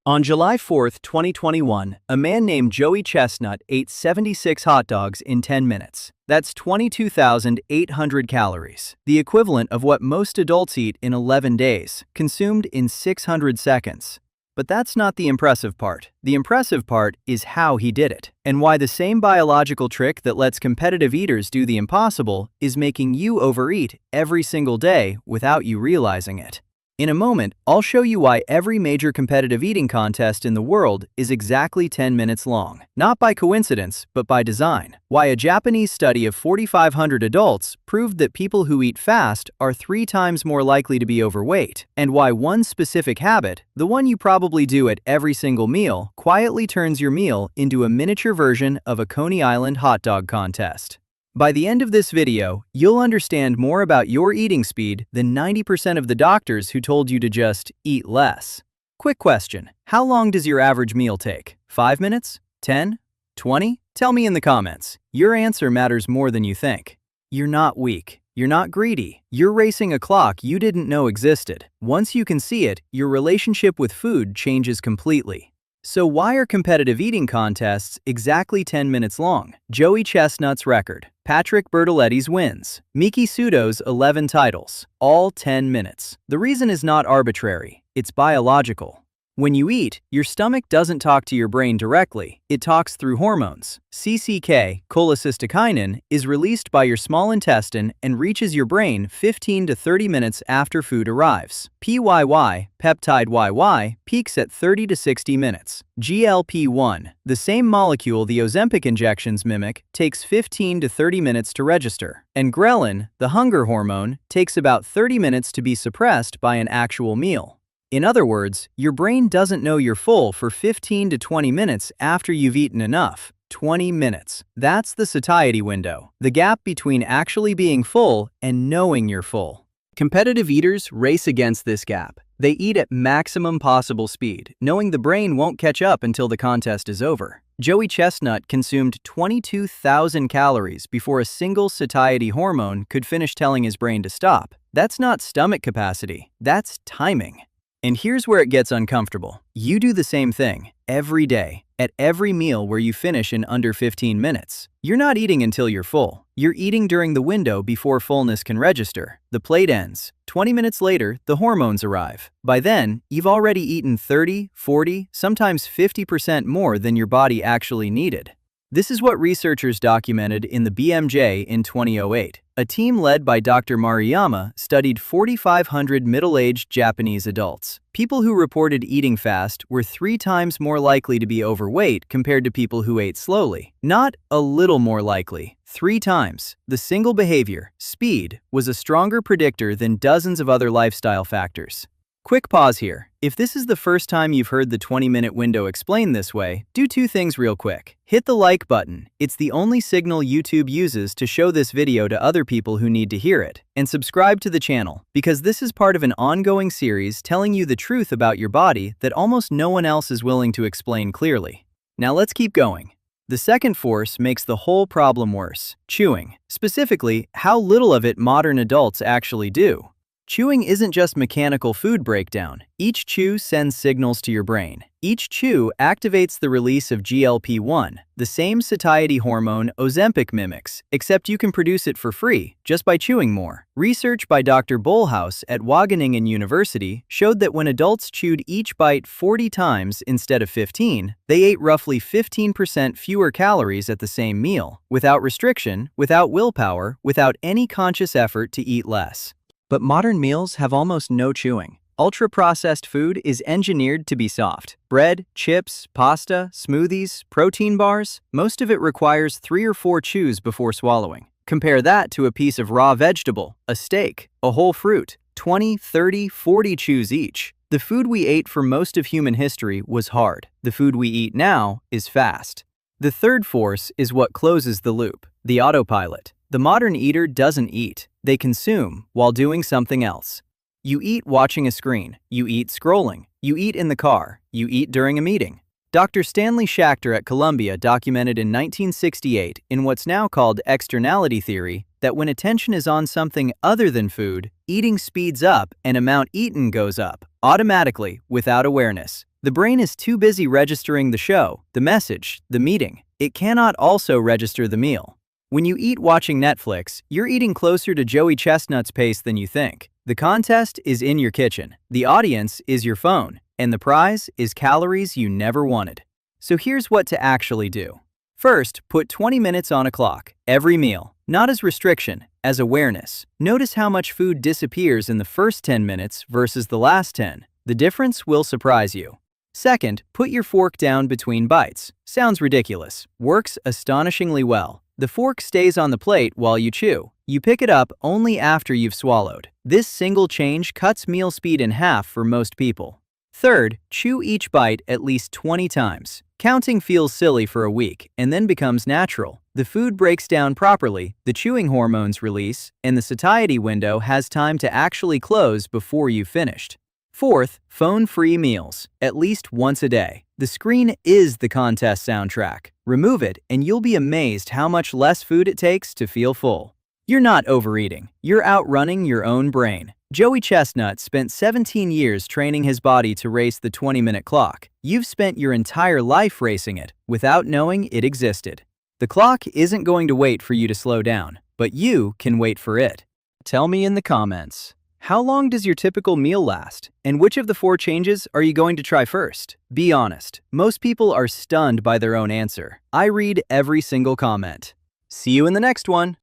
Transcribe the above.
On July 4, 2021, a man named Joey Chestnut ate 76 hot dogs in 10 minutes. That's 22,800 calories, the equivalent of what most adults eat in 11 days, consumed in 600 seconds. But that's not the impressive part. The impressive part is how he did it, and why the same biological trick that lets competitive eaters do the impossible is making you overeat every single day without you realizing it. In a moment, I'll show you why every major competitive eating contest in the world is exactly 10 minutes long, not by coincidence, but by design. Why a Japanese study of 4,500 adults proved that people who eat fast are 3 times more likely to be overweight, and why one specific habit, the one you probably do at every single meal, quietly turns your meal into a miniature version of a Coney Island hot dog contest. By the end of this video, you'll understand more about your eating speed than 90% of the doctors who told you to just eat less. Quick question, how long does your average meal take? 5 minutes? 10? 20? Tell me in the comments. Your answer matters more than you think. You're not weak. You're not greedy. You're racing a clock you didn't know existed. Once you can see it, your relationship with food changes completely. So why are competitive eating contests exactly 10 minutes long? Joey Chestnut's record, Patrick Bertoletti's wins, Miki Sudo's 11 titles, all 10 minutes. The reason is not arbitrary, it's biological. When you eat, your stomach doesn't talk to your brain directly, it talks through hormones. CCK, cholecystokinin, is released by your small intestine and reaches your brain 15 to 30 minutes after food arrives. PYY, peptide YY, peaks at 30 to 60 minutes. GLP-1, the same molecule the Ozempic injections mimic, takes 15 to 30 minutes to register. And ghrelin, the hunger hormone, takes about 30 minutes to be suppressed by an actual meal. In other words, your brain doesn't know you're full for 15 to 20 minutes after you've eaten enough. 20 minutes. That's the satiety window, the gap between actually being full and knowing you're full. Competitive eaters race against this gap. They eat at maximum possible speed, knowing the brain won't catch up until the contest is over. Joey Chestnut consumed 22,000 calories before a single satiety hormone could finish telling his brain to stop. That's not stomach capacity, that's timing. And here's where it gets uncomfortable. You do the same thing every day, at every meal where you finish in under 15 minutes. You're not eating until you're full. You're eating during the window before fullness can register. The plate ends. 20 minutes later, the hormones arrive. By then, you've already eaten 30, 40, sometimes 50% more than your body actually needed. This is what researchers documented in the BMJ in 2008. A team led by Dr. Maruyama studied 4,500 middle-aged Japanese adults. People who reported eating fast were 3 times more likely to be overweight compared to people who ate slowly. Not a little more likely, 3 times. The single behavior, speed, was a stronger predictor than dozens of other lifestyle factors. Quick pause here. If this is the first time you've heard the 20-minute window explained this way, do 2 things real quick. Hit the like button. It's the only signal YouTube uses to show this video to other people who need to hear it. And subscribe to the channel, because this is part of an ongoing series telling you the truth about your body that almost no one else is willing to explain clearly. Now let's keep going. The second force makes the whole problem worse. Chewing. Specifically, how little of it modern adults actually do. Chewing isn't just mechanical food breakdown. Each chew sends signals to your brain. Each chew activates the release of GLP-1, the same satiety hormone Ozempic mimics, except you can produce it for free, just by chewing more. Research by Dr. Bolhaus at Wageningen University showed that when adults chewed each bite 40 times instead of 15, they ate roughly 15% fewer calories at the same meal, without restriction, without willpower, without any conscious effort to eat less. But modern meals have almost no chewing. Ultra-processed food is engineered to be soft. Bread, chips, pasta, smoothies, protein bars, most of it requires 3 or 4 chews before swallowing. Compare that to a piece of raw vegetable, a steak, a whole fruit, 20, 30, 40 chews each. The food we ate for most of human history was hard. The food we eat now is fast. The third force is what closes the loop, the autopilot. The modern eater doesn't eat. They consume while doing something else. You eat watching a screen. You eat scrolling. You eat in the car. You eat during a meeting. Dr. Stanley Schachter at Columbia documented in 1968 in what's now called externality theory that when attention is on something other than food, eating speeds up and amount eaten goes up, automatically, without awareness. The brain is too busy registering the show, the message, the meeting. It cannot also register the meal. When you eat watching Netflix, you're eating closer to Joey Chestnut's pace than you think. The contest is in your kitchen, the audience is your phone, and the prize is calories you never wanted. So here's what to actually do. First, put 20 minutes on a clock, every meal, not as restriction, as awareness. Notice how much food disappears in the first 10 minutes versus the last 10. The difference will surprise you. Second, put your fork down between bites. Sounds ridiculous. Works astonishingly well. The fork stays on the plate while you chew. You pick it up only after you've swallowed. This single change cuts meal speed in half for most people. Third, chew each bite at least 20 times. Counting feels silly for a week and then becomes natural. The food breaks down properly, the chewing hormones release, and the satiety window has time to actually close before you've finished. Fourth, phone-free meals, at least once a day. The screen is the contest soundtrack. Remove it and you'll be amazed how much less food it takes to feel full. You're not overeating, you're outrunning your own brain. Joey Chestnut spent 17 years training his body to race the 20-minute clock. You've spent your entire life racing it without knowing it existed. The clock isn't going to wait for you to slow down, but you can wait for it. Tell me in the comments. How long does your typical meal last? And which of the 4 changes are you going to try first? Be honest. Most people are stunned by their own answer. I read every single comment. See you in the next one.